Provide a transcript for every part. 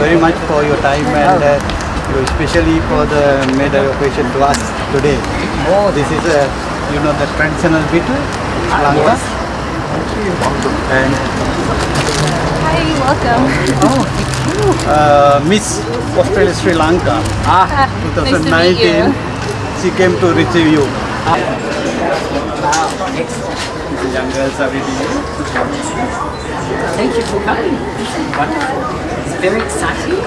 very much for your time and especially for the made occasion to us today. This is the traditional beetle, Sri Lanka. And hi, welcome. Miss Australia Sri Lanka, 2019. Nice to meet you. She came to receive you. The young girls are reading you. Thank you for coming. It's very exciting.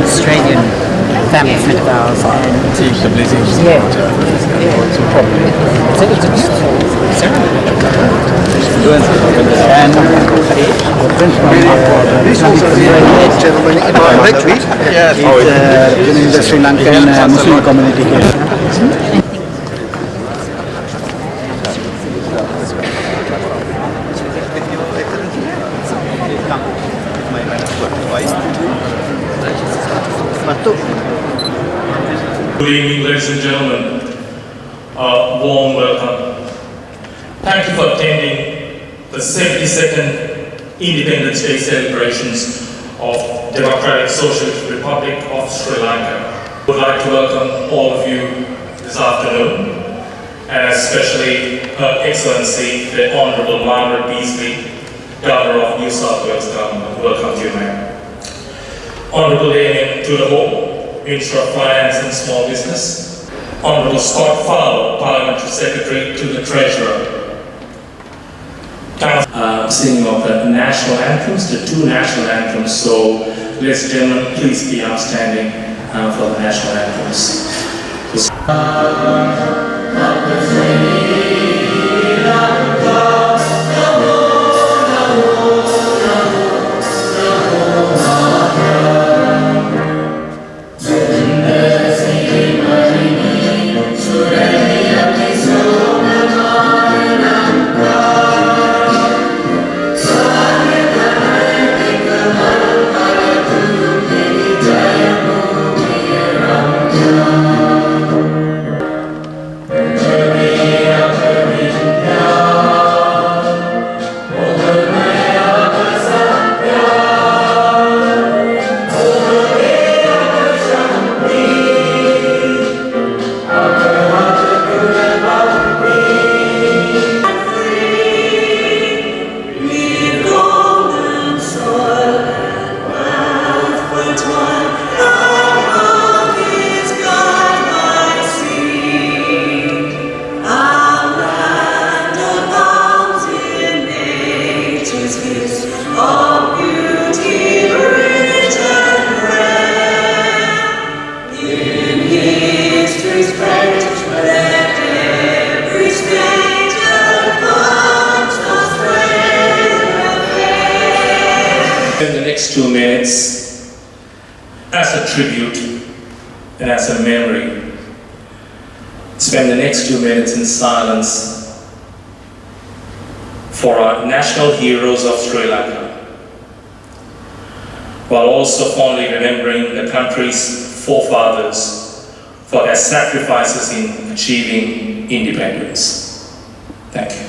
Australian family friend of ours and Seems the blessings. yeah. So it's a beautiful ceremony. And This was a gentleman in my electric. it's in the Sri Lankan Muslim community here. Good evening, ladies and gentlemen. Warm welcome. Thank you for attending the 72nd Independence Day celebrations of Democratic Socialist Republic of Sri Lanka. I would like to welcome all of you this afternoon, and especially Her Excellency, the Honourable Margaret Beazley, Governor of New South Wales Government. Welcome to you, ma'am. Honourable Damien Tudahall, Minister of Finance and Small Business, Honourable Scott Farlow, Parliamentary Secretary to the Treasurer. Singing of the national anthems, the two national anthems. So, ladies and gentlemen, please be outstanding for the national anthems. In the next 2 minutes, as a tribute and as a memory, spend the next 2 minutes in silence for our national heroes of Sri Lanka, while also fondly remembering the country's forefathers for their sacrifices in achieving independence. Thank you.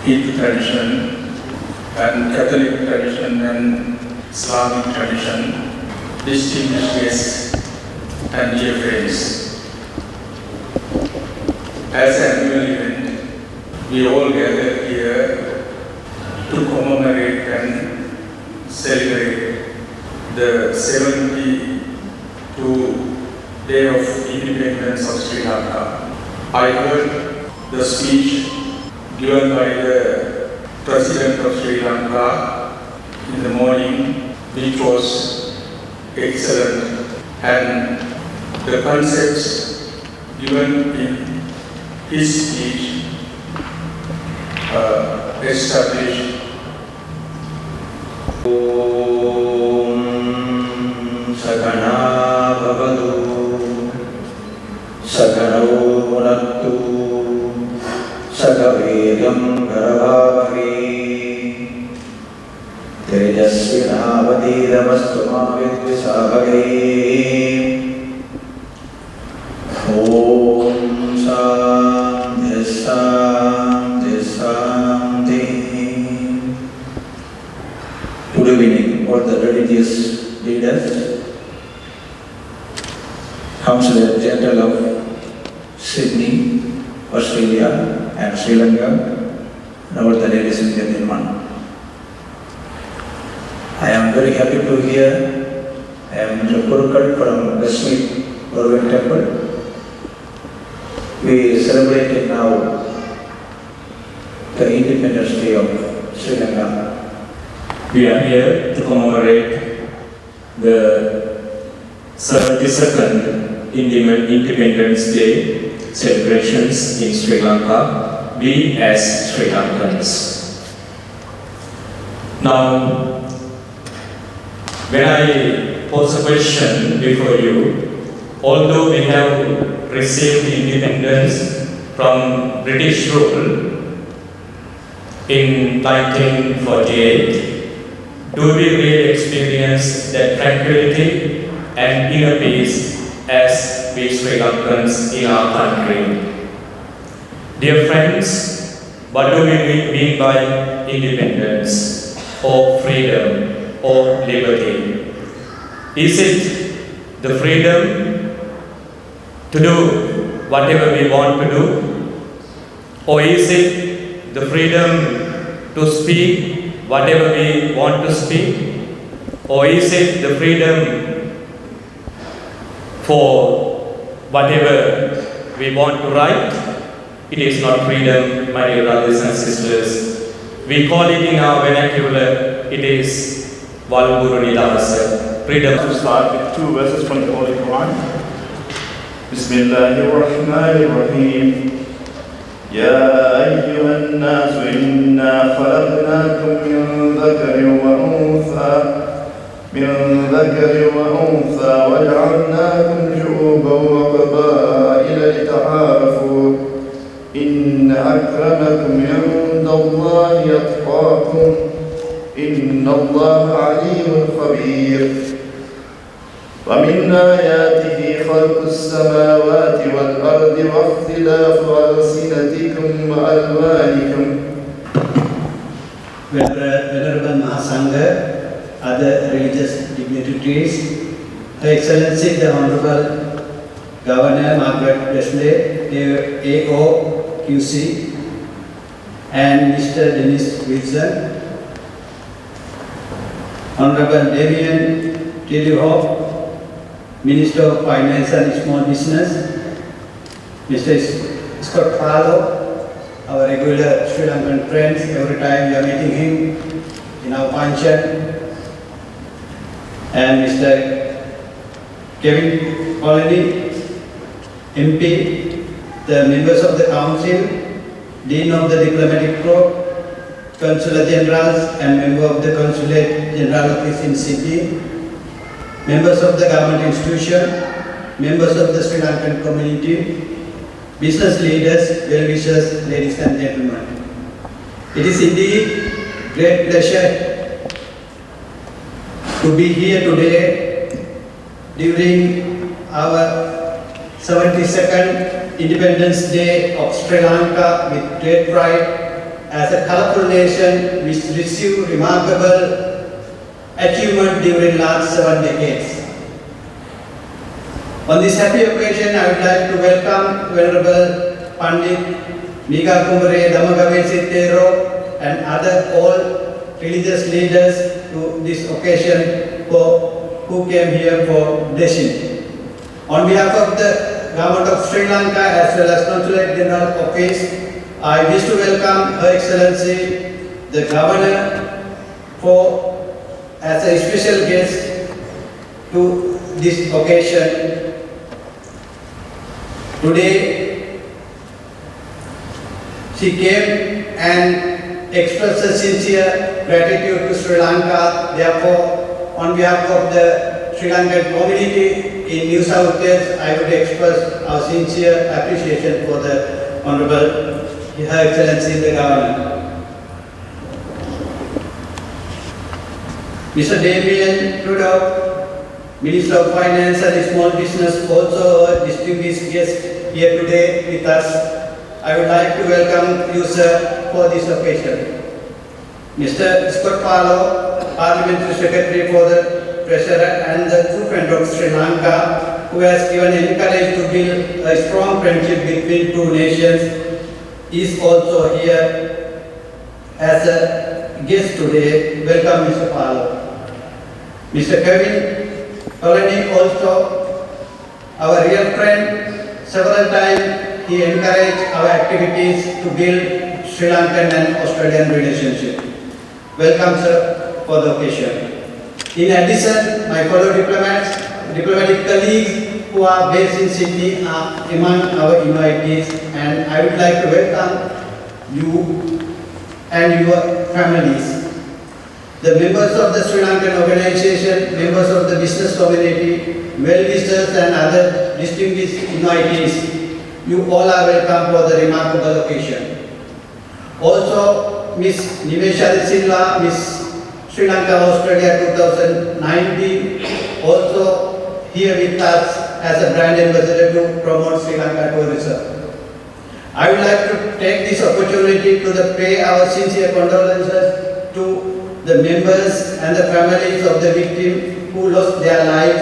Hindu tradition and Catholic tradition and Islamic tradition, distinguished guests and dear friends. As an annual event, we all gather here to commemorate and celebrate the 72nd Day of Independence of Sri Lanka. I heard the speech given by the President of Sri Lanka in the morning, which was excellent, and the concepts given in his speech established Sakana Bhavadu Sakano Nattu Sakavedam Garavavari Tejasvinavadidamastu Mavidvisavage Om Shanti Shanti Shanti. Good evening, all the religious leaders, Councillor General of Sydney, Australia and Sri Lanka, and all the ladies and gentlemen. I am very happy to hear. I am Mr. Kurukal from the Smith Orient Temple. We celebrated now the Independence Day of Sri Lanka. We are here to commemorate the 72nd Independence Day celebrations in Sri Lanka, we as Sri Lankans. Now, when I pose a question before you, although we have received independence from British rule in 1948, do we really experience that tranquility and inner peace as we Sri Lankans in our country? Dear friends, what do we mean by independence or freedom or liberty? Is it the freedom to do whatever we want to do? Or is it the freedom to speak whatever we want to speak? Or is it the freedom for whatever we want to write? It is not freedom, my dear brothers and sisters. We call it in our vernacular, it is Valguru Nidasa, freedom. To start with two verses from the Holy Quran. Bismillahirrahmanirrahim. يا أيها الناس إنا خلقناكم من ذكر وأنثى وجعلناكم شعوبا وقبائل لتعارفوا إن أكرمكم عند الله أتقاكم إن الله عليم خبير. ومن آياته خلق السماوات السماوات والأرض واختلاف ألسنتكم وألوانكم. Venerable Mahasangha, other religious dignitaries, Her Excellency the Honorable Governor Margaret Beazley, AO, QC, and Mr. Dennis Wilson, Honorable Damien Tillyhope, Minister of Finance and Small Business, Mr. Scott Farlow, our regular Sri Lankan friends, every time we are meeting him in our function, and Mr. Kevin Colony, MP, the members of the Council, Dean of the Diplomatic Corps, Consular Generals and member of the Consulate General Office in Sydney, members of the government institution, members of the Sri Lankan community, business leaders, well-wishers, ladies and gentlemen. It is indeed great pleasure to be here today during our 72nd Independence Day of Sri Lanka with great pride as a colourful nation which received remarkable achievement during last 7 decades. On this happy occasion, I would like to welcome Venerable Pandit Miga Kumbare Damagawe Sittero and other all religious leaders to this occasion who came here for blessing. On behalf of the Government of Sri Lanka as well as Consulate General Office, I wish to welcome Her Excellency the Governor as a special guest to this occasion. Today, she came and expressed a sincere gratitude to Sri Lanka. Therefore, on behalf of the Sri Lankan community in New South Wales, I would express our sincere appreciation for the Honorable Her Excellency the Governor. Mr. Damien Trudeau, Minister of Finance and Small Business, also a distinguished guest here today with us. I would like to welcome you, sir, for this occasion. Mr. Scott Farlow, Parliamentary Secretary for the Treasurer and the true friend of Sri Lanka, who has given encouragement to build a strong friendship between two nations, is also here as a guest today. Welcome, Mr. Farlow. Mr. Kevin Colony, also our real friend, several times he encouraged our activities to build Sri Lankan and Australian relationship. Welcome, sir, for the occasion. In addition, my fellow diplomatic colleagues who are based in Sydney are among our invitees, and I would like to welcome you and your families. The members of the Sri Lankan organization, members of the business community, well-wishers and other distinguished invitees, you all are welcome for the remarkable occasion. Also, Ms. Nimesha Silva, Ms. Sri Lanka Australia 2019, also here with us as a brand ambassador to promote Sri Lanka tourism. I would like to take this opportunity to pay our sincere condolences to the members and the families of the victims who lost their lives,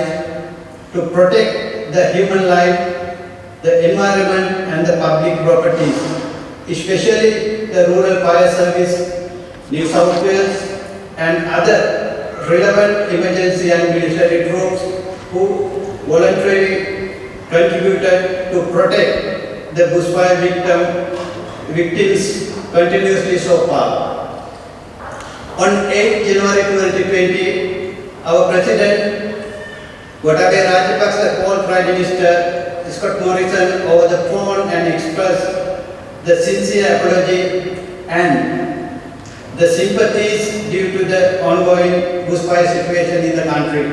to protect the human life, the environment and the public properties, especially the Rural Fire Service, New South Wales and other relevant emergency and military troops who voluntarily contributed to protect the bushfire victims continuously so far. On 8 January 2020, our President Gotabaya Rajapaksa called Prime Minister Scott Morrison over the phone and expressed the sincere apology and the sympathies due to the ongoing bushfire situation in the country.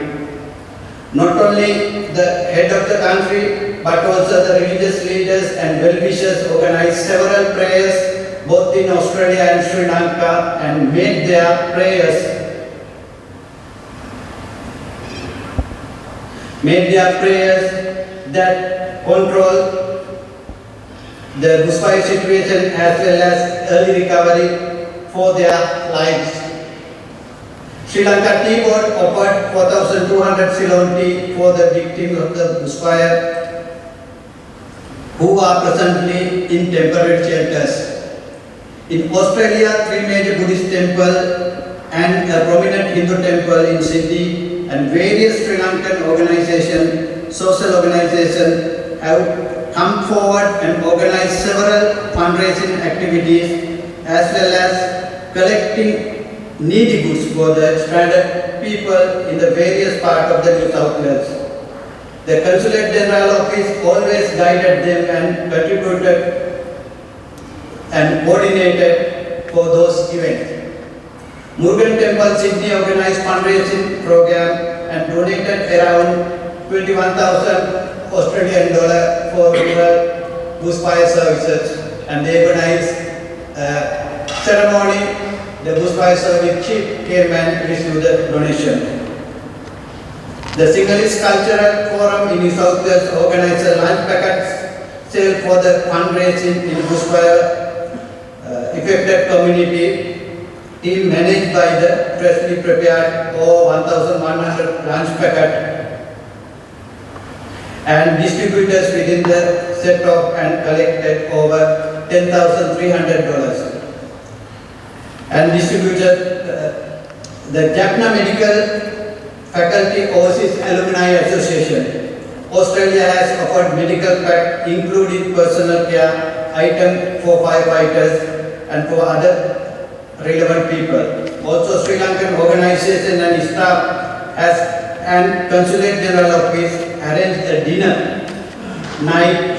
Not only the head of the country, but also the religious leaders and well-wishers organized several prayers both in Australia and Sri Lanka and made their prayers that control the bushfire situation as well as early recovery for their lives. Sri Lanka Tea Board offered 4,200 Ceylon tea for the victims of the bushfire who are presently in temporary shelters. In Australia, 3 major Buddhist temples and a prominent Hindu temple in Sydney and various Sri Lankan organizations, social organizations have come forward and organized several fundraising activities as well as collecting needy goods for the stranded people in the various parts of the New South Wales. The Consulate General Office always guided them and contributed and coordinated for those events. Murugan Temple Sydney organized fundraising program and donated around 21,000 Australian dollars for rural bushfire services, and they organized a ceremony. The bushfire service chief came and received the donation. The Sinhalese Cultural Forum in New South Wales organized a lunch packets sale for the fundraising in bushfire affected community. Team managed by the freshly prepared over 1,100 lunch packets and distributors within the set off and collected over $10,300 and distributed the Jaffna Medical Faculty Overseas Alumni Association. Australia has offered medical pack including personal care item for firefighters and for other relevant people. Also, Sri Lankan organization and staff has and Consulate General Office arranged a dinner night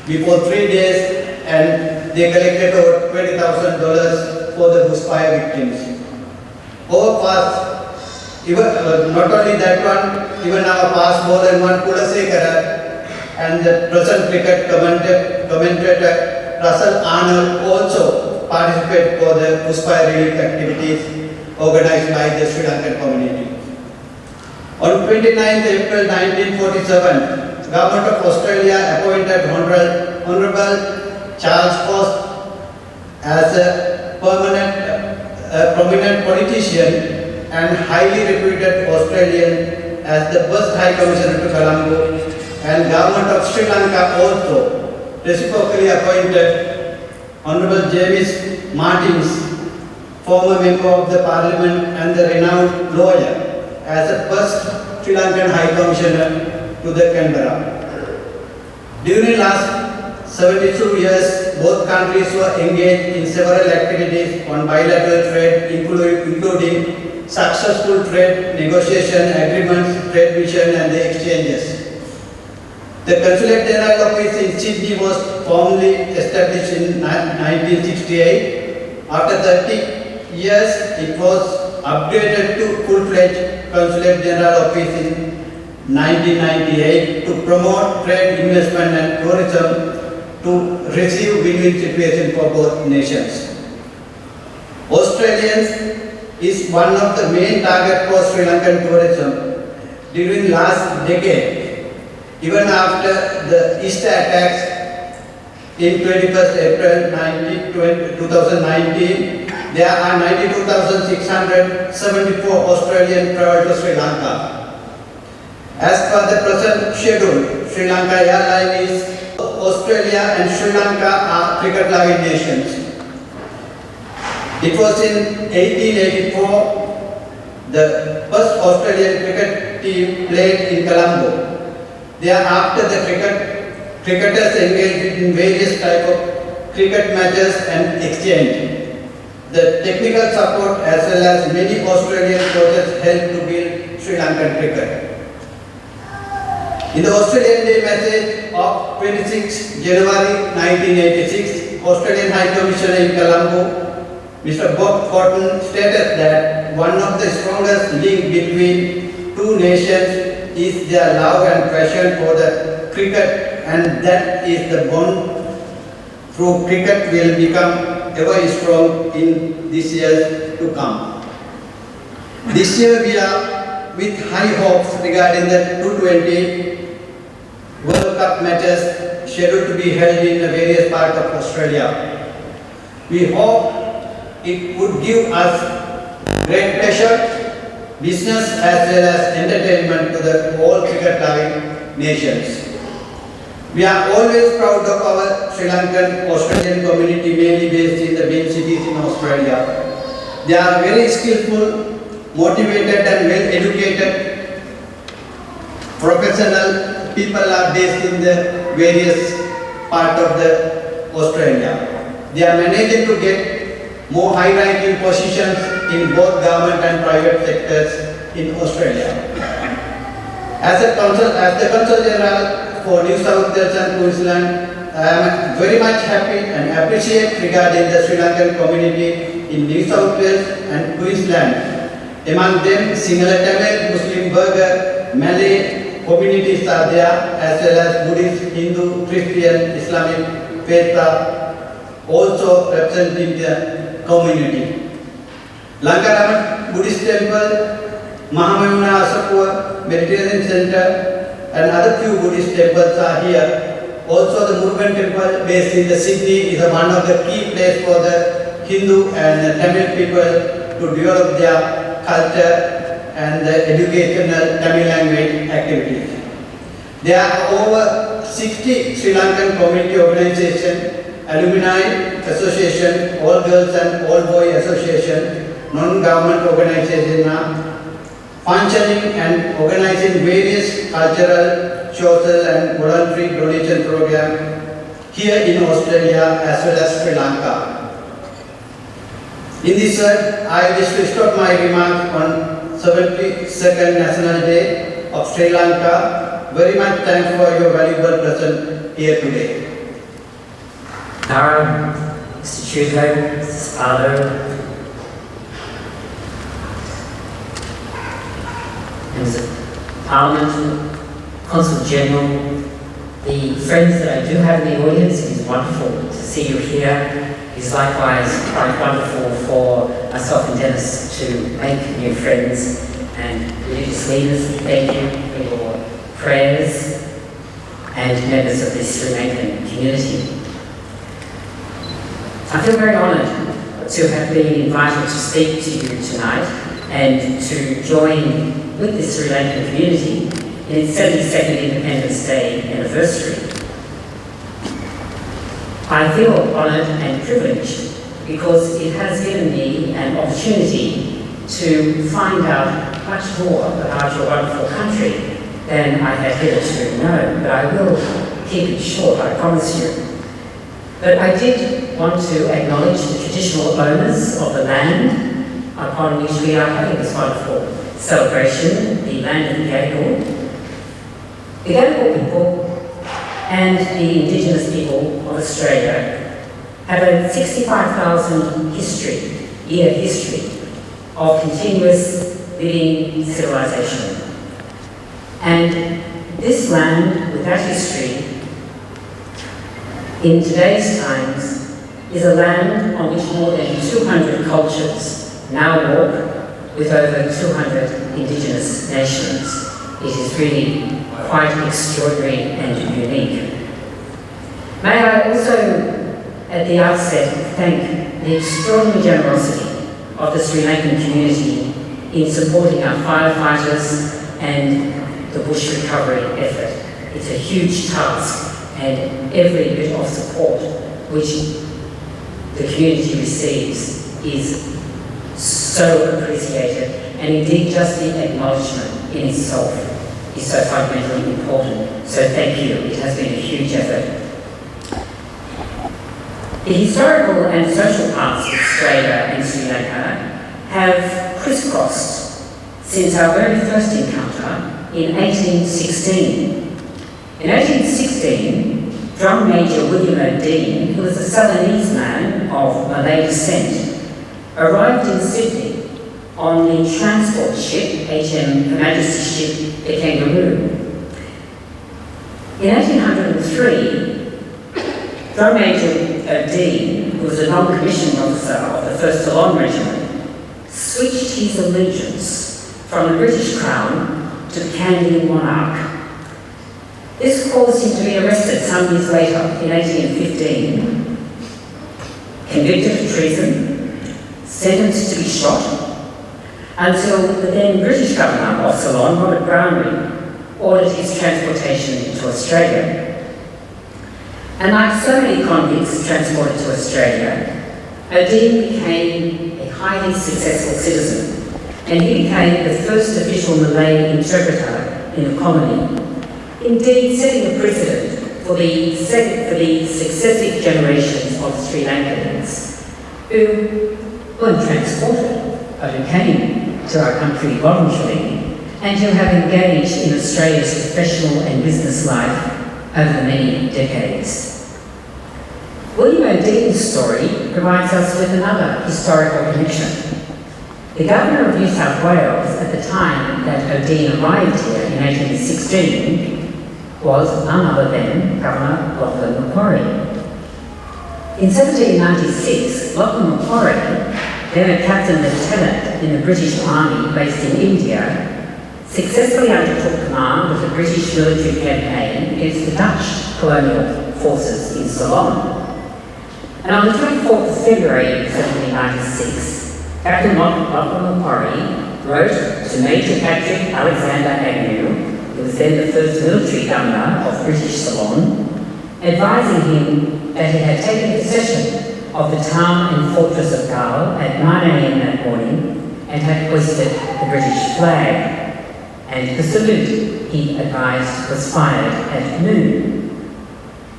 before 3 days and they collected over $20,000 for the bushfire victims. Our past, even, not only that one, even our past bowler one Kulasekara and the present cricket commentator Russell Arnold also participated for the bushfire relief activities organized by the Sri Lankan community. On 29th April 1947, Government of Australia appointed Honourable Charles Foss as a prominent politician and highly reputed Australian as the first High Commissioner to Colombo, and Government of Sri Lanka also reciprocally appointed Honourable James Martins, former member of the Parliament and the renowned lawyer, as the first Sri Lankan High Commissioner to the Canberra. During the last 72 years, both countries were engaged in several activities on bilateral trade, including successful trade negotiation agreements, trade mission and the exchanges. The Consulate General Office in Sydney was formally established in 1968. After 30 years, it was upgraded to full-fledged Consulate General Office in 1998 to promote trade, investment and tourism to receive win-win situation for both nations. Australians is one of the main targets for Sri Lankan tourism. During last decade, even after the Easter attacks in 21st April 2019, there are 92,674 Australians travel to Sri Lanka. As per the present schedule, Sri Lanka Airlines, Australia and Sri Lanka are cricket-loving nations. It was in 1884 the first Australian cricket team played in Colombo. Thereafter, the cricketers engaged in various types of cricket matches and exchange. The technical support as well as many Australian coaches helped to build Sri Lankan cricket. In the Australian Day message of 26 January 1986, Australian High Commissioner in Colombo, Mr. Bob Cotton, stated that one of the strongest links between two nations is their love and passion for the cricket, and that is the bond through cricket will become ever strong in this years to come. This year we are with high hopes regarding the 220 World Cup matches scheduled to be held in the various parts of Australia. We hope it would give us great pleasure, business as well as entertainment to the whole cricket-loving nations. We are always proud of our Sri Lankan Australian community, mainly based in the main cities in Australia. They are very skillful, motivated and well-educated professional people are based in the various parts of the Australia. They are managing to get more high-ranking positions in both government and private sectors in Australia. As the Consul General for New South Wales and Queensland, I am very much happy and appreciate regarding the Sri Lankan community in New South Wales and Queensland. Among them, Sinhala, Tamil, Muslim, Burgher, Malay communities are there, as well as Buddhist, Hindu, Christian, Islamic faith are also present in the community. Lanka Buddhist Temple, Mahamayana Asapur Mediterranean Center, and other few Buddhist temples are here. Also the Murugan Temple based in the Sydney is one of the key places for the Hindu and Tamil people to develop their culture and the educational Tamil language activities. There are over 60 Sri Lankan community organizations, alumni association, all girls and all boy association, non-government organizations are functioning and organizing various cultural, social and voluntary donation programs here in Australia as well as Sri Lanka. In this word, I wish to stop my remarks on 72nd National Day of Sri Lanka. Very much thanks for your valuable presence here today. Nara, Mr. Tudor, Mr. Spardo, Members of Parliament, Consul General, the friends that I do have in the audience, it is wonderful to see you here. It is likewise quite wonderful for myself and Dennis to make new friends, and religious leaders, thank you for your prayers, and members of this Sri Lankan community. I feel very honoured to have been invited to speak to you tonight and to join with the Sri Lankan community in its 72nd Independence Day anniversary. I feel honoured and privileged because it has given me an opportunity to find out much more about your wonderful country than I had hitherto known, but I will keep it short, I promise you. But I did want to acknowledge the traditional owners of the land upon which we are having this wonderful celebration, the land of the Gadigal. The Gadigal people and the indigenous people of Australia have a 65,000 year history of continuous living civilization. And this land with that history in today's times is a land on which more than 200 cultures now walk with over 200 indigenous nations. It is really quite extraordinary and unique. May I also, at the outset, thank the extraordinary generosity of the Sri Lankan community in supporting our firefighters and the bush recovery effort. It's a huge task, and every bit of support which the community receives is so appreciated, and indeed just the acknowledgement in itself is so fundamentally important. So thank you, it has been a huge effort. The historical and social paths of Australia and Sri Lanka have crisscrossed since our very first encounter in 1816. In 1816, Drum Major William O'Dean, who was a Southernese man of Malay descent, arrived in Sydney on the transport ship, Her Majesty's ship, the Kangaroo. In 1803, Drum Major O'Dean, who was a non-commissioned officer of the 1st Ceylon Regiment, switched his allegiance from the British Crown to the Canadian monarch. This caused him to be arrested some years later in 1815, convicted of treason, sentenced to be shot, until the then British Governor of Ceylon, Robert Brownrigg, ordered his transportation to Australia. And like so many convicts transported to Australia, Odin became a highly successful citizen, and he became the first official Malay interpreter in the colony, indeed setting a precedent for the successive generations of Sri Lankans who weren't transported, but who came to our country voluntarily and who have engaged in Australia's professional and business life over many decades. William Odin's story provides us with another historical connection. The Governor of New South Wales at the time that Odin arrived here in 1816 was none other than Governor Lachlan Macquarie. In 1796, Lachlan Macquarie, then a captain lieutenant in the British Army based in India, successfully undertook command of the British military campaign against the Dutch colonial forces in Ceylon. And on the 24th of February 1796, Captain Lachlan Macquarie wrote to Major Patrick Alexander Agnew, who was then the first military governor of British Ceylon, advising him that he had taken possession of the town and fortress of Galle at 9 a.m. that morning and had hoisted the British flag. And the salute, he advised, was fired at noon.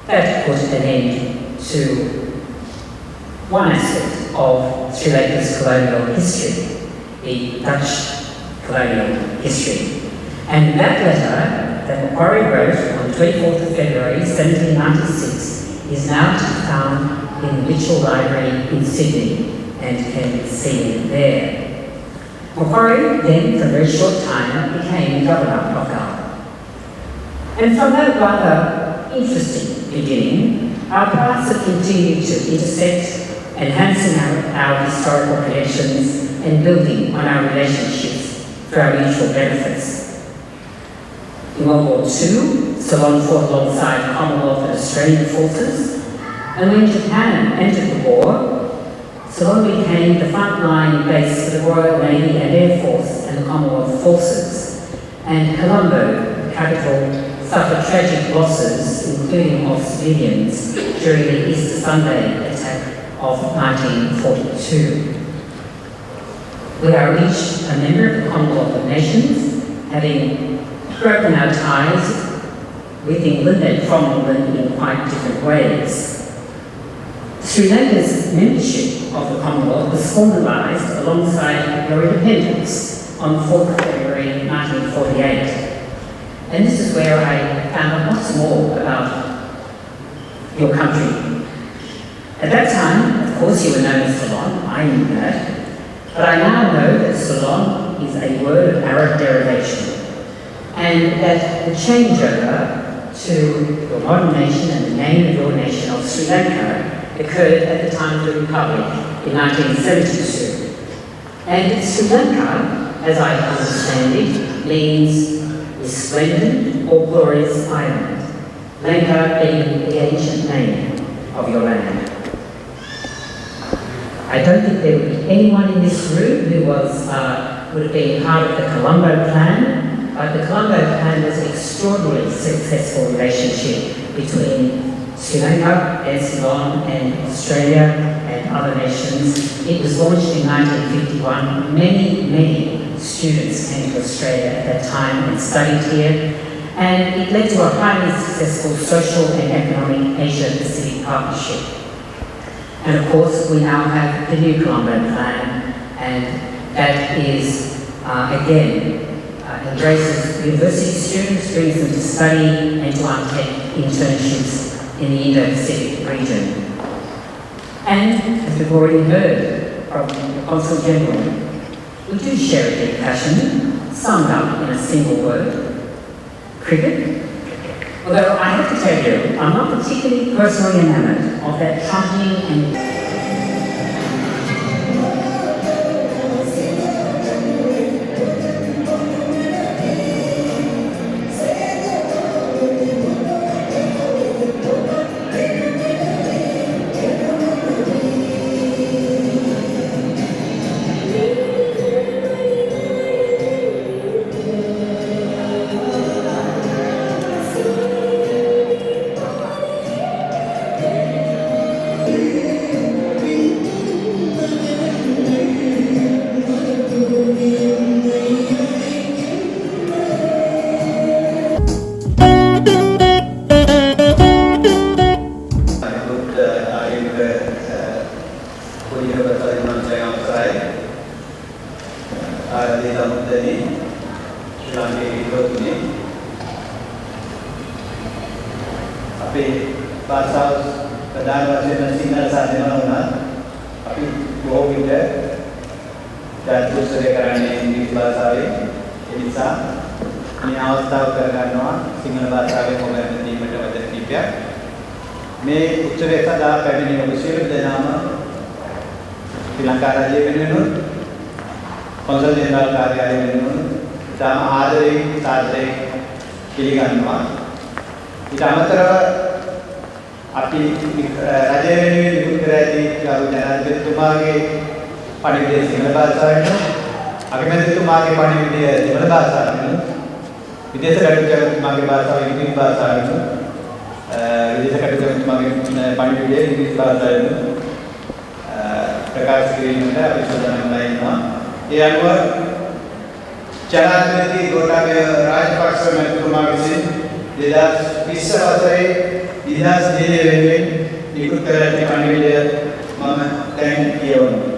That put an end to one aspect of Sri Lanka's colonial history, the Dutch colonial history. And that letter that Macquarie wrote on the 24th of February 1796 is now to be found in the Mitchell Library in Sydney and can be seen there. Macquarie then, for a very short time, became the Governor of Galle. And from that rather interesting beginning, our paths have continued to intersect, enhancing our historical connections and building on our relationships for our mutual benefits. In World War II, Ceylon fought alongside Commonwealth and Australian forces, and when Japan entered the war, Ceylon became the frontline base for the Royal Navy and Air Force and the Commonwealth forces, and Colombo, the capital, suffered tragic losses, including of civilians, during the Easter Sunday attack of 1942. We are each a member of the Commonwealth of Nations, having broken our ties with England and from England in quite different ways. Sri Lanka's membership of the Commonwealth was formalised alongside your independence on 4th of February 1948. And this is where I found out lots more about your country. At that time, of course, you were known as Ceylon, I knew that, but I now know that Ceylon is a word of Arab derivation, and that the changeover to your modern nation and the name of your nation of Sri Lanka occurred at the time of the Republic in 1972. And Sri Lanka, as I understand it, means resplendent or glorious island, Lanka being the ancient name of your land. I don't think there would be anyone in this room who would have been part of the Colombo Plan, but the Colombo Plan was an extraordinarily successful relationship between Sri Lanka and Ceylon and Australia and other nations. It was launched in 1951. Many students came to Australia at that time and studied here, and it led to a highly successful social and economic Asia-Pacific partnership. And of course, we now have the new Colombo Plan, and that is, again, embraces university students, brings them to study and to undertake internships in the Indo-Pacific region. And, as we've already heard from the Consul General, we do share a deep passion, summed up in a single word: cricket. Although I have to tell you, I'm not particularly personally enamoured of that trumpeting and ආදී සමුද්‍රදී ශ්‍රී ලංකාවේ ඉදිරියුනේ අපේ භාෂාව ප්‍රධාන වශයෙන් සිංහල සහ දෙමළ වුණා. අපි බොහෝ විට ජාතිෝත්සවය කරන්නේ ඉංග්‍රීසි භාෂාවෙන්. ඒ නිසා මේ අවස්ථාව කරගන්නවා සිංහල භාෂාවෙන් ඔබ දැනීමට වචන කිහිපයක්. මේ උත්සවය සඳහා පැමිණි ඔබ සියලු දෙනාම ශ්‍රී ලංකා රජය වෙනුවෙන් කොන්සල් ජෙනරාල් කාර්යාලය වෙනුවෙන් ඉතාම ආදරයෙන් සාදරයෙන් පිළිගන්නවා. ඊට අමතරව අපි රජය වෙනුවෙන් නිකුත් කර ඇති ගරු ජනාධිපතිතුමාගේ පණිවිඩය සිංහල භාෂාවෙන්, අගමැතිතුමාගේ පණිවිඩය දෙමළ භාෂාවෙන්, විදේශ කටයුතුතුමාගේ භාෂාව ඉංග්‍රීසි භාෂාවෙන්, විදේශ කටයුතුතුමාගේ පණිවිඩය ඉංග්‍රීසි භාෂාවෙන් ප්‍රකාශ කිරීමට අපි සූදානම් වෙනවා. ඒ අනුව ජනාධිපති ගෝඨාභය රාජපක්ෂ මැතිතුමා විසින් 2020 වසරේ ඉතිහාස දිනය වෙනුවෙන් නිකුත් කර ඇති පණිවිඩය මම දැන් කියවනවා.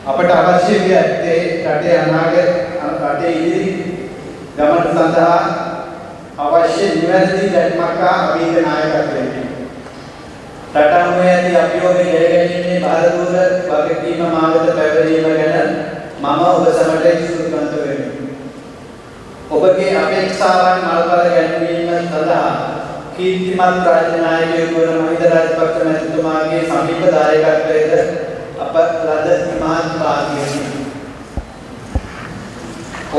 අපට අවශ්‍ය වී ඇත්තේ රටේ අනාගත රටේ ඉදිරි ගමන සඳහා අවශ්‍ය නිවැරදි දැක්මක් හා අභියෝග නායකත්වයකි. රට අනුව ඇති අභියෝග ජයගැනීමේ බාරදූර වගකීම මාවත පැවරීම ගැන මම ඔබ සමට සූදානම් වෙමි. ඔබගේ අපේක්ෂාවන් මල්පල ගැනීම සඳහා කීර්තිමත් රාජ්‍ය නායකයෙකු වන මහින්ද රාජපක්ෂ මැතිතුමාගේ සමීප දායකත්වයේද අප ලද මහත් භාග්‍යයකි.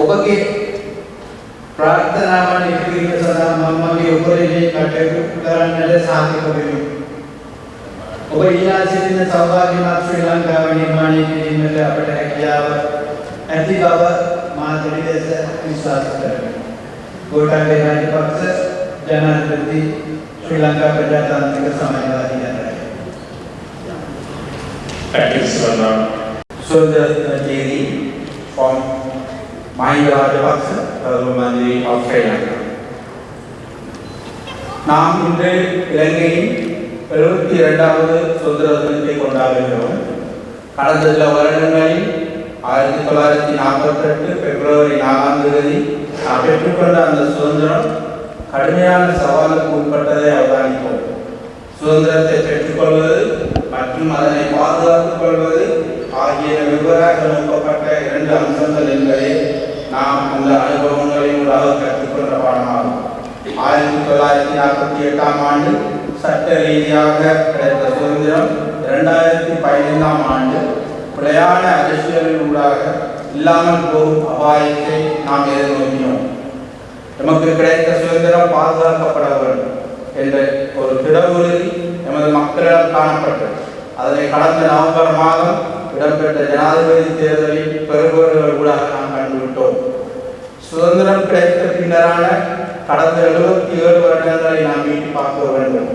ඔබගේ ප්‍රාර්ථනාවන් ඉටු කිරීම සඳහා මම මගේ උපරිමයෙන් කටයුතු කරන්නට සාතික වෙමි. ඔබ ඉල්ලා සිටින සෞභාග්‍යමත් ශ්‍රී ලංකාව නිර්මාණය කිරීමට අපට හැකියාව ඇති බව මා දෙලෙස විශ්වාස කරමි. ගෝඨාභය රාජපක්ෂ ජනාධිපති ශ්‍රී Lanka ප්‍රජාතාන්ත්‍රික සමාජවාදී ජනරාලය. Thank you, Sir. So the lady from Mahinda Rajapaksa, Parliamentary of Sri Lanka. நாம் இன்று இலங்கையின் 72வது சுதந்திர தினத்தை கொண்டாடுகிறோம். கடந்த சில வருடங்களில் 1948 பிப்ரவரி 4ஆம் தேதி நாம் பெற்றுக்கொண்ட அந்த சுதந்திரம் கடுமையான சவாலுக்கு உட்பட்டதை அவதானிப்போம். சுதந்திரத்தை பெற்றுக்கொள்வது மற்றும் அதனை பாதுகாத்துக் கொள்வது ஆகிய வெவ்வேறாக நோக்கப்பட்ட 2 அம்சங்கள் என்பதை நாம் அந்த அனுபவங்களின் ஊடாக கற்றுக்கொண்ட பாடமாகும். 1948ஆம் ஆண்டு சட்ட ரீதியாக கிடைத்த சுதந்திரம் 2015ஆம் ஆண்டு பிழையான அரசியலின் ஊடாக இல்லாமல் போகும் அபாயத்தை நாம் எதிர்நோக்கினோம். நமக்கு கிடைத்த சுதந்திரம் பாதுகாக்கப்பட வேண்டும் என்ற ஒரு திடவுறுதி எமது மக்களிடம் காணப்பட்டது. அதனை கடந்த நவம்பர் மாதம் இடம்பெற்ற ஜனாதிபதி தேர்தலில் பெறுபவர்கள் ஊடாக நாம் கண்டுவிட்டோம். சுதந்திரம் கிடைத்த பின்னரான கடந்த 77 வருடங்களை நாம் மீட்டி பார்க்க வேண்டும்.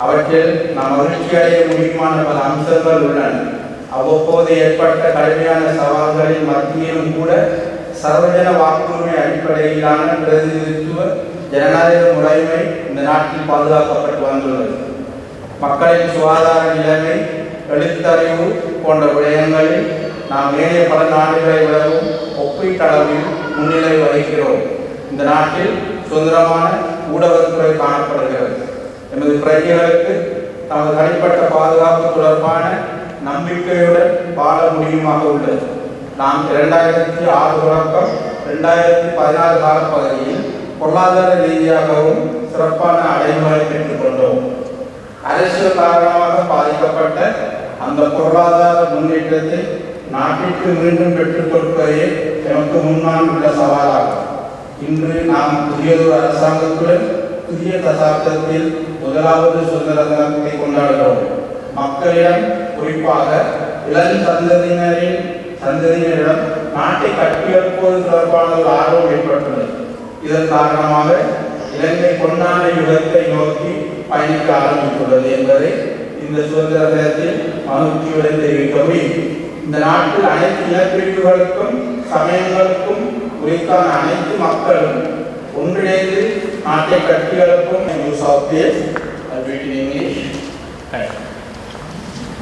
அவற்றில் நாம் மகிழ்ச்சி அடைய முடியுமான பல அம்சங்கள் உள்ளன. அவ்வப்போது ஏற்பட்ட கடுமையான சவால்களின் மத்தியிலும் கூட சர்வஜன வாக்குரிமை அடிப்படையிலான பிரதிநிதித்துவ ஜனநாயக முறைமை இந்த நாட்டில் பாதுகாக்கப்பட்டு வந்துள்ளது. மக்களின் சுகாதார நிலைமை, எழுத்தறிவு போன்ற விடயங்களில் நாம் ஏனைய பல நாடுகளை விடவும் ஒப்பீட்டளவில் முன்னிலை வகிக்கிறோம். இந்த நாட்டில் சுதந்திரமான ஊடகத்துறை காணப்படுகிறது. எமது பிரஜைகளுக்கு தமது தனிப்பட்ட பாதுகாப்பு தொடர்பான நம்பிக்கையுடன் வாழ முடியுமாக உள்ளது. நாம் 2006 தொடக்கம் 2014 காலப்பகுதியில் பொருளாதார ரீதியாகவும் சிறப்பான அடைவுகளை பெற்றுக் கொண்டோம். அரசியல் காரணமாக பாதிக்கப்பட்ட அந்த பொருளாதார முன்னேற்றத்தை நாட்டிற்கு மீண்டும் பெற்றுக் கொடுப்பதே எமக்கு முன்னால் உள்ள சவாலாகும். இன்று நாம் புதியதொரு அரசாங்கத்துடன் புதிய தசாப்தத்தில் முதலாவது சுதந்திர தினத்தை கொண்டாடுகிறோம். மக்களிடம், குறிப்பாக இளம் சந்ததியினரிடம் நாட்டை கட்டியெழுப்புவது தொடர்பான ஒரு ஆர்வம் ஏற்பட்டுள்ளது. இதன் காரணமாக இலங்கை பொன்னான யுகத்தை நோக்கி பயணிக்க ஆரம்பித்துள்ளது என்பதை இந்த சுதந்திர தினத்தில் மகிழ்ச்சியுடன் தெரிவிக்க முடியும். இந்த நாட்டில் அனைத்து இனப்பிரிவுகளுக்கும் சமயங்களுக்கும் உரித்தான அனைத்து மக்களும் ஒன்றிணைந்து நாட்டை கட்டியெழுப்பும்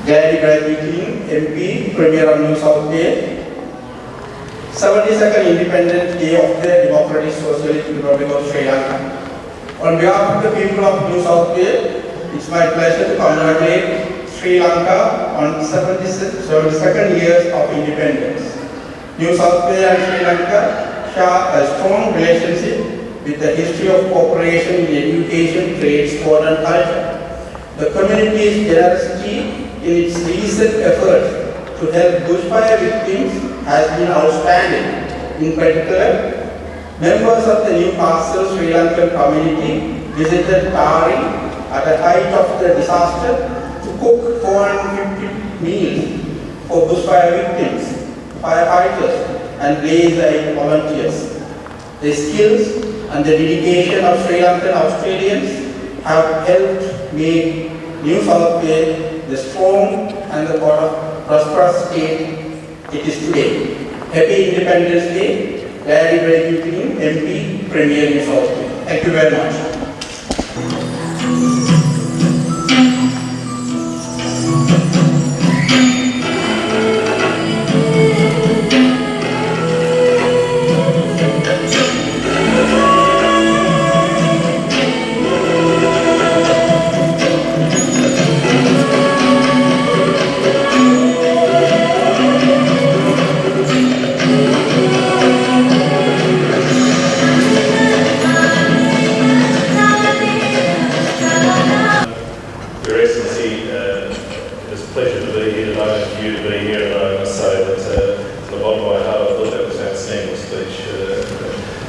Gary King, MP, Premier of New South Wales, 72nd Independence Day of the Democratic Socialist Republic of Sri Lanka. On behalf of the people of New South Wales, it's my pleasure to congratulate Sri Lanka on 72nd years of independence. New South Wales and Sri Lanka share a strong relationship with a history of cooperation in education, trade, sport and culture. The community's generosity in its recent efforts to help bushfire victims has been outstanding. In particular, members of the New Castle Sri Lankan community visited Tari at the height of the disaster to cook 450 meals for bushfire victims, firefighters and blaze light volunteers. The skills and the dedication of Sri Lankan Australians have helped make New South Wales the strong and the prosperous state it is today. Happy Independence Day. Glad graduating MP Premier New South Wales. Thank you very much.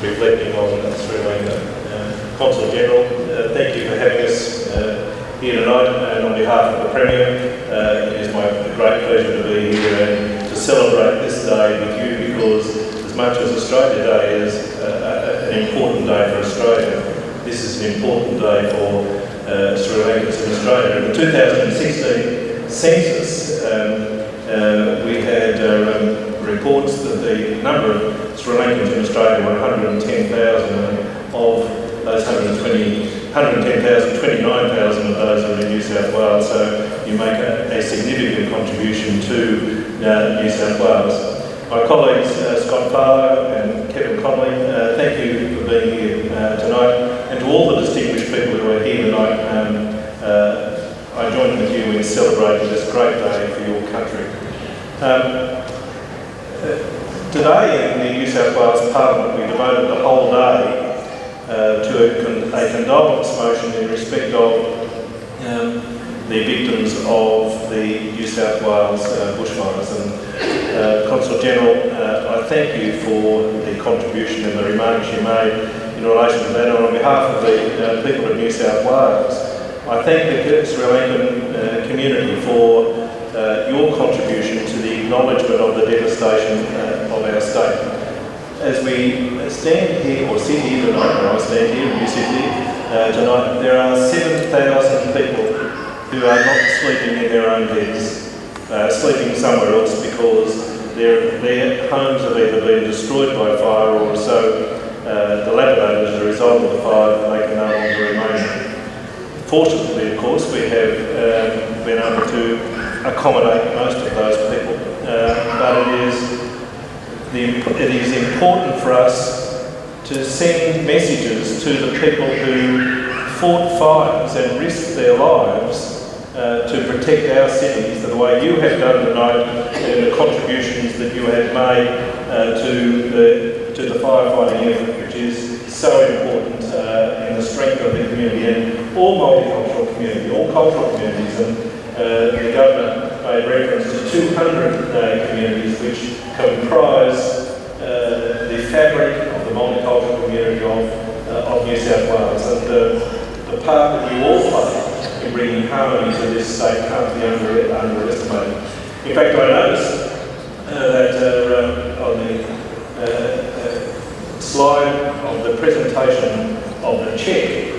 Reflecting on Sri Lanka. Consul General, thank you for having us here tonight, and on behalf of the Premier, it is my great pleasure to be here and to celebrate this day with you, because as much as Australia Day is an important day for Australia, this is an important day for Sri Lankans in Australia. In the 2016 census, we had reports that the number of Sri Lankans in Australia were 110,000, and of those 110,000, 29,000 of those are in New South Wales, so you make a significant contribution to New South Wales. My colleagues Scott Farlow and Kevin Conley, thank you for being here tonight, and to all the distinguished people who are here tonight, I join with you in celebrating this great day for your country. Today in the New South Wales Parliament, we devoted the whole day to a condolence motion in respect of the victims of the New South Wales bushfires. And Consul General, I thank you for the contribution and the remarks you made in relation to that. And on behalf of the people of New South Wales, I thank the Sri Lankan community for your contribution to the acknowledgement of the devastation of our state. As we stand here, or sit here tonight, or I stand here and you sit here tonight, there are 7,000 people who are not sleeping in their own beds, sleeping somewhere else because their homes have either been destroyed by fire or so dilapidated as a result of the fire that they can no longer remain. Fortunately, of course, we have been able to accommodate most of those people, but it is important for us to send messages to the people who fought fires and risked their lives to protect our cities the way you have done tonight, and the contributions that you have made to the firefighting effort, which is so important in the strength of the community and all multicultural community, all cultural communities. And the Governor made reference to 200 communities which comprise the fabric of the multicultural community of New South Wales. And the part that you all play in bringing harmony to this state can't be underestimated. In fact, I noticed that on the slide of the presentation of the cheque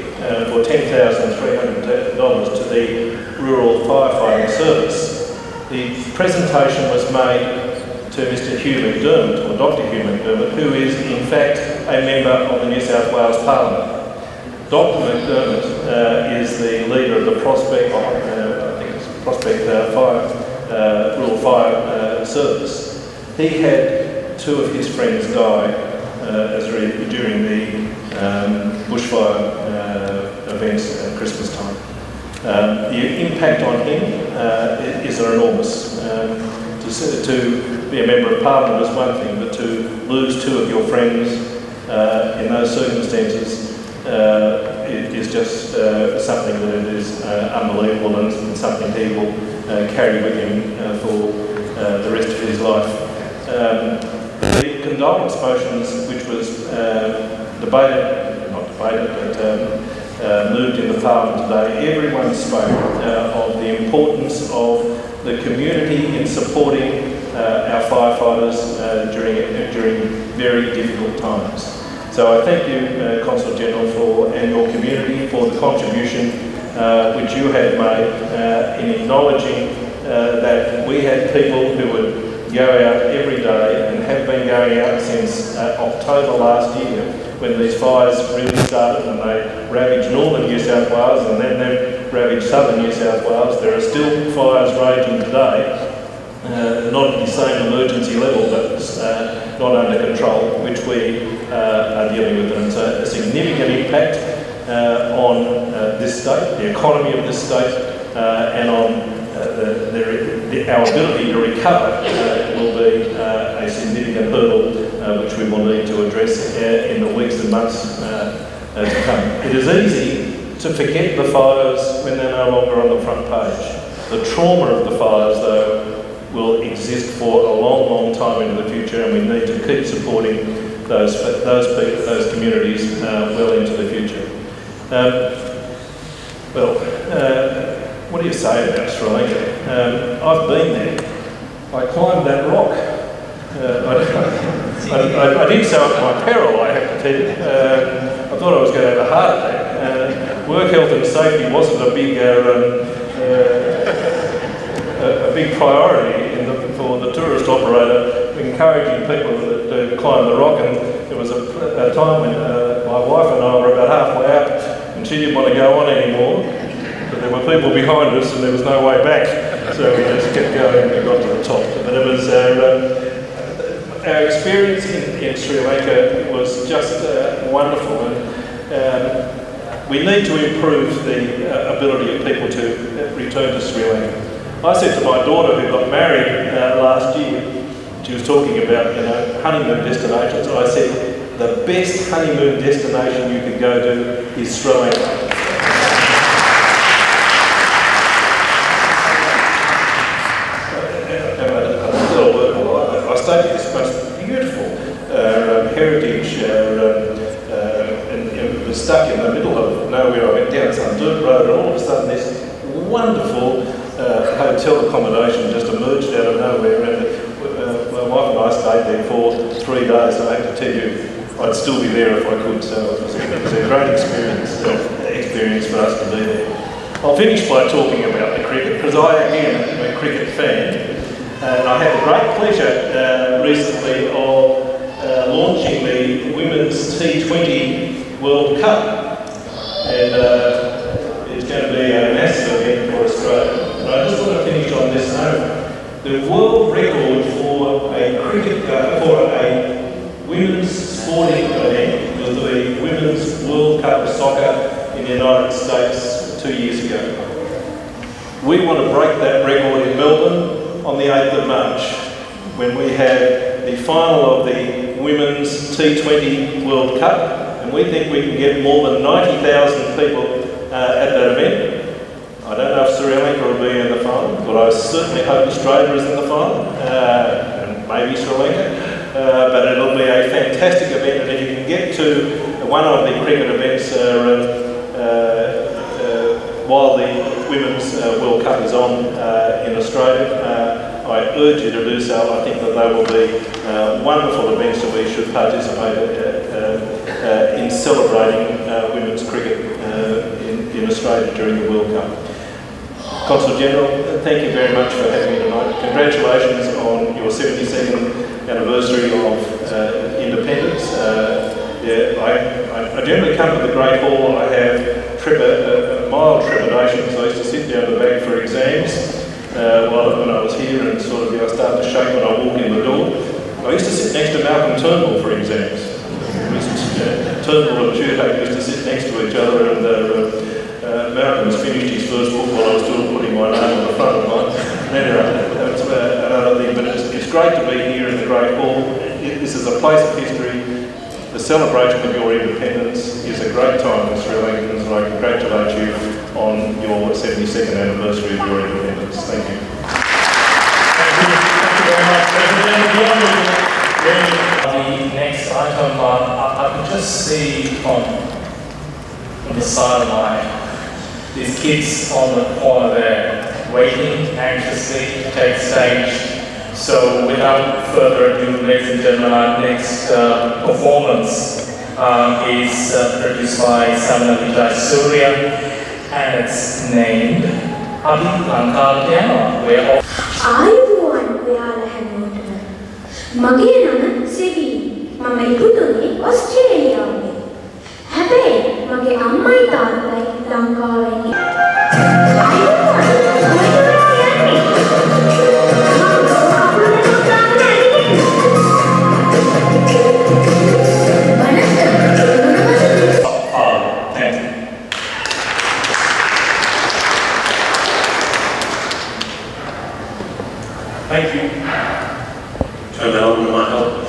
for $10,300 to the Rural Firefighting Service, the presentation was made to Mr. Hugh McDermott, or Dr. Hugh McDermott, who is in fact a member of the New South Wales Parliament. Dr. McDermott is the leader of the Prospect, I think it's Prospect Rural Fire Service. He had two of his friends die during the bushfire events at Christmas time. The impact on him is enormous. To be a member of Parliament is one thing, but to lose two of your friends in those circumstances is just something that is unbelievable, and something he will carry with him for the rest of his life. The condolence motions, which was moved in the Parliament today, everyone spoke of the importance of the community in supporting our firefighters during very difficult times. So I thank you, Consul General, and your community for the contribution which you have made in acknowledging that we had people who would go out every day and have been going out since October last year, when these fires really started, and they ravaged northern New South Wales and then they ravaged southern New South Wales. There are still fires raging today, not at the same emergency level, but not under control, which we are dealing with. And it's a significant impact on this state, the economy of this state, and on our ability to recover will be a significant hurdle which we will need to address in the weeks and months to come. It is easy to forget the fires when they're no longer on the front page. The trauma of the fires, though, will exist for a long, long time into the future, and we need to keep supporting those people, those communities well into the future. What do you say about Sri Lanka? I've been there. I climbed that rock. I did so at my peril, I have to tell you. I thought I was going to have a heart attack. Work health and safety wasn't a big priority for the tourist operator, encouraging people to climb the rock. And there was a time when my wife and I were about halfway up, and she didn't want to go on anymore. But there were people behind us and there was no way back, so we just kept going and we got to the top. But it was our experience in Sri Lanka was just wonderful, and we need to improve the ability of people to return to Sri Lanka. I said to my daughter, who got married last year, she was talking about honeymoon destinations. I said the best honeymoon destination you could go to is Sri Lanka. I stayed at this most beautiful heritage, and it was stuck in the middle of nowhere. I went down some dirt road, and all of a sudden this wonderful hotel accommodation just emerged out of nowhere, and my wife and I stayed there for 3 days. So I have to tell you, I'd still be there if I could. So it was a great experience for us to be there. I'll finish by talking about the cricket, because I am a cricket fan. And I had the great pleasure recently of launching the Women's T20 World Cup, and it's going to be a massive event for Australia. And I just want to finish on this note. The world record for a women's sporting event was the Women's World Cup of Soccer in the United States 2 years ago. We want to break that record in Melbourne on the 8th of March, when we have the final of the Women's T20 World Cup, and we think we can get more than 90,000 people at that event. I don't know if Sri Lanka will be in the final, but I certainly hope Australia is in the final, and maybe Sri Lanka, but it'll be a fantastic event. And if you can get to one of the cricket events while the Women's World Cup is on in Australia, I urge you to do so. I think that they will be wonderful events that we should participate in celebrating women's cricket in Australia during the World Cup. Consul General, thank you very much for having me tonight. Congratulations on your 72nd anniversary of independence. I generally come to the Great Hall. I have mild trepidations. I used to sit down the back for exams when I was here, and I started to shake when I walk in the door. I used to sit next to Malcolm Turnbull for exams. Turnbull and Gunatillake used to sit next to each other, and Malcolm's finished his first book while I was still putting my name on the front of mine. Anyway, that's another thing, but it's great to be here in the Great Hall. This is a place of history. The celebration of your independence is a great time for Sri Lankans, and I congratulate you on your 72nd anniversary of your independence. Thank you. Thank you very much, President. The next item, I could just see on the sideline these kids on the corner there, waiting anxiously to take stage. So without further ado, ladies and gentlemen, our next performance is produced by Samana Vijay Surya, and it's named Gunatillake, where ආයුබෝවන් ඔයාලා හැමෝටම මගේ නම සෙවි මම ඉපදුනේ ඕස්ට්‍රේලියාවේ හැබැයි මගේ අම්මයි තාත්තයි ලංකාවේ Thank you. Turn that on with my help.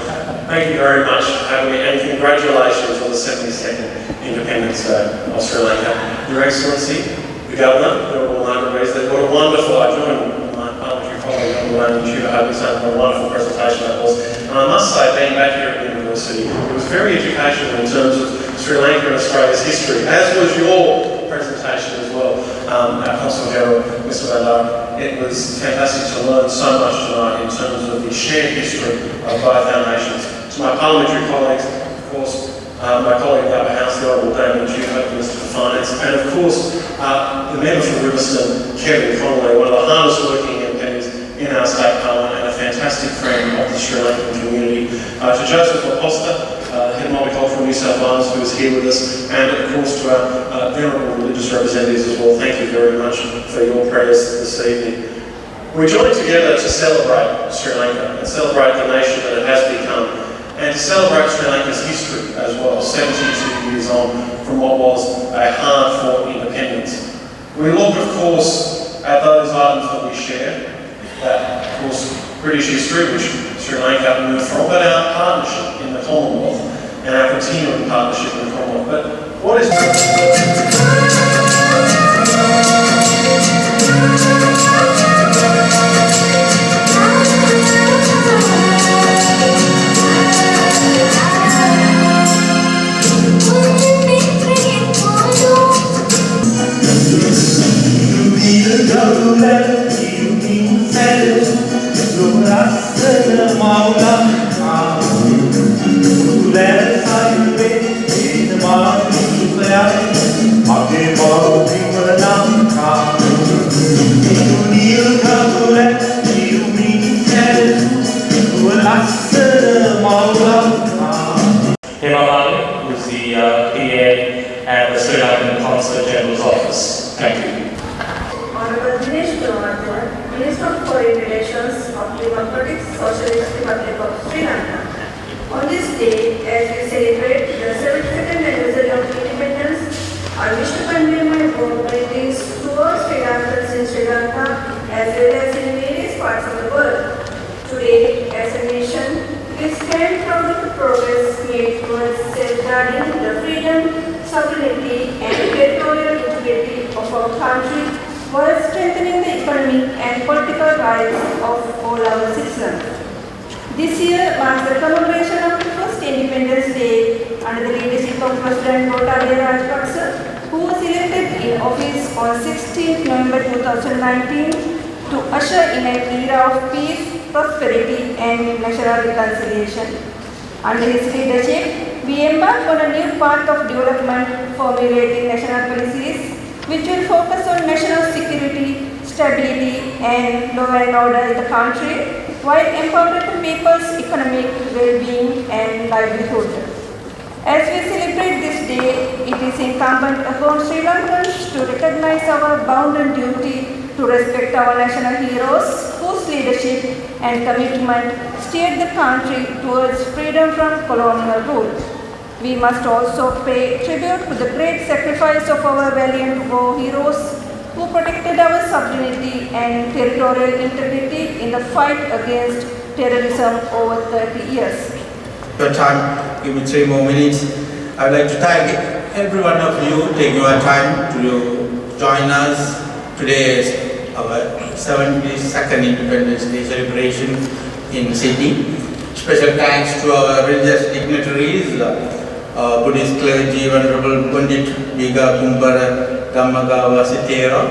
Thank you very much for having me, and congratulations on the 72nd Independence Day of Sri Lanka. Your Excellency, the Governor, Honourable Margaret Beazley, what a wonderful, I joined my parliamentary colleague, Honourable Tuba Hutchinson, what a wonderful presentation that was. And I must say, being back here at the University, it was very educational in terms of Sri Lanka and Australia's history, as was your presentation as well, our Consul General, Mr. Bandar. It was fantastic to learn so much tonight in terms of the shared history of both our nations. To my parliamentary colleagues, of course, my colleague in the Upper House, the Honourable Damien Gunatillake, Minister for Finance, and of course, the member for Riverstone, Kevin Connolly, one of the hardest working MPs in our state parliament and a fantastic friend of the Sri Lankan community. To Joseph Laposta, Head of Multicultural New South Wales, who is here with us, and of course to our venerable religious representatives as well. Thank you very much for your prayers this evening. We joined together to celebrate Sri Lanka and celebrate the nation that it has become, and to celebrate Sri Lanka's history as well, 72 years on from what was a hard-fought independence. We look, of course, at those items that we share, that, of course, British history, which Sri Lanka moved from, but our partnership in the Commonwealth and our continuing partnership in the Commonwealth. But what is... who is the PA at the Sri Lankan Consul General's Office. Thank you. Honourable Minister of Foreign Relations of the Democratic Socialist Republic of Sri Lanka. On this day, as we celebrate the 72nd anniversary of independence, I wish to convey my warm greetings to all Sri Lankans in Sri Lanka as well as in various parts of the world. Today, as a nation, we stand proud of the progress made towards safeguarding the freedom, sovereignty, and territorial integrity of our country, while strengthening the economic and political rights of all our citizens. This year marks the commemoration of the first Independence Day under the leadership of President Gotabaya Rajapaksa, who was elected in office on 16th November 2019 to usher in an era of peace, prosperity, and national reconciliation. Under his leadership, we embark on a new path of development, formulating national policies which will focus on national security, stability, and law and order in the country, while empowering the people's economic well-being and livelihood. As we celebrate this day, it is incumbent upon Sri Lankans to recognize our bounden duty to respect our national heroes, whose whose leadership and commitment steered the country towards freedom from colonial rule. We must also pay tribute to the great sacrifice of our valiant war heroes who protected our sovereignty and territorial integrity in the fight against terrorism over 30 years. Your time, give me 3 more minutes. I would like to thank every one of you taking your time to join us. Today is our 72nd Independence Day celebration in Sydney. Special thanks to our religious dignitaries, Buddhist clergy, Venerable Pandit Biga Kumbara Dhammagava Sitera,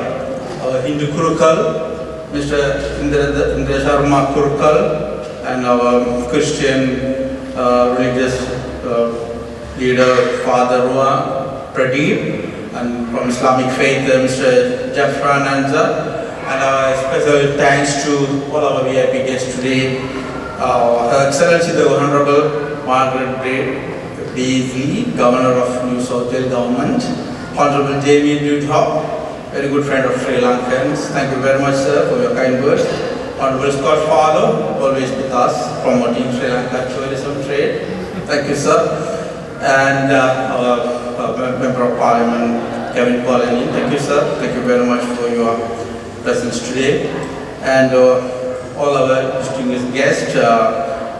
our Hindu Kurukal, Mr. Indra Sharma Kurukal, and our Christian religious leader, Father Rua Pradeep, and from Islamic faith, Mr. Jafran Anza, and our special thanks to all our VIP guests today, Her Excellency the Honorable Margaret Beazley, Governor of New South Wales Government, Honorable Jamie Dudhop, very good friend of Sri Lankans. Thank you very much, sir, for your kind words. Honorable Scott Farlow, always with us, promoting Sri Lanka tourism trade. Thank you, sir. And our Member of Parliament, Kevin Colony. Thank you, sir. Thank you very much for your presence today. And all our distinguished guests,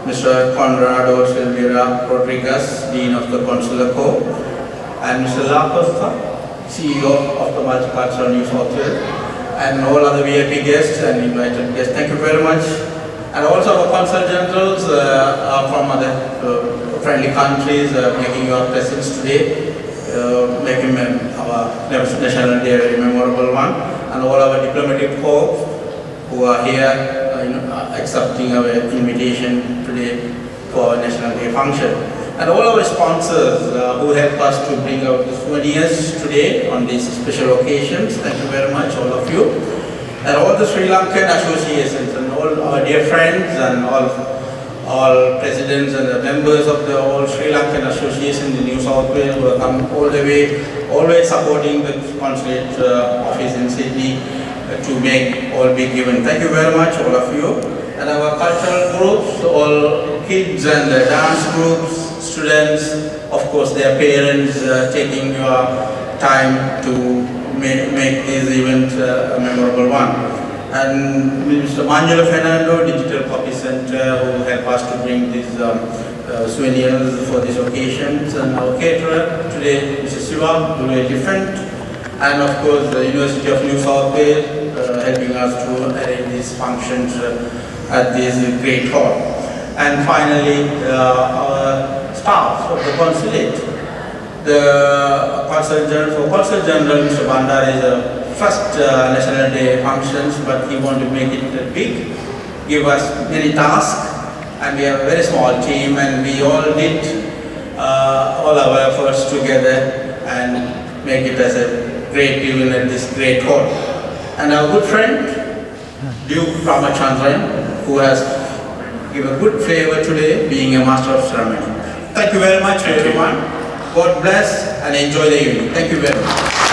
Mr. Conrado Silveira Rodriguez, Dean of the Consular Corps, and Mr. La Costa, CEO of the Multicultural New South Wales, and all other VIP guests and invited guests. Thank you very much. And also our Consul Generals from other friendly countries making your presence today, making our National Day a very memorable one, and all our diplomatic corps who are here accepting our invitation today for our National Day function. And all our sponsors who help us to bring out the souvenirs today on these special occasions. Thank you very much, all of you. And all the Sri Lankan associations and all our dear friends and all presidents and the members of the all Sri Lankan association in New South Wales who have come all the way, always supporting the consulate office in Sydney to make all be given. Thank you very much, all of you. And our cultural groups, all kids and dance groups, students, of course their parents taking your time to make this event a memorable one. And Mr. Manjula Fernando, Digital Copy Center, who helped us to bring these souvenirs for these occasions. And our caterer today, Mr. Siva, very different. And of course the University of New South Wales helping us to arrange these functions at this great hall. And finally, our staff of the consulate. The Consul General, Mr. Bandar, is the first National Day functions, but he wanted to make it big, give us many tasks, and we have a very small team, and we all did all our efforts together and make it as a great event at this great hall. And our good friend, Duke Ramachandran, who has given a good flavor today, being a master of ceremony. Thank you very much, everyone. God bless and enjoy the evening. Thank you very much.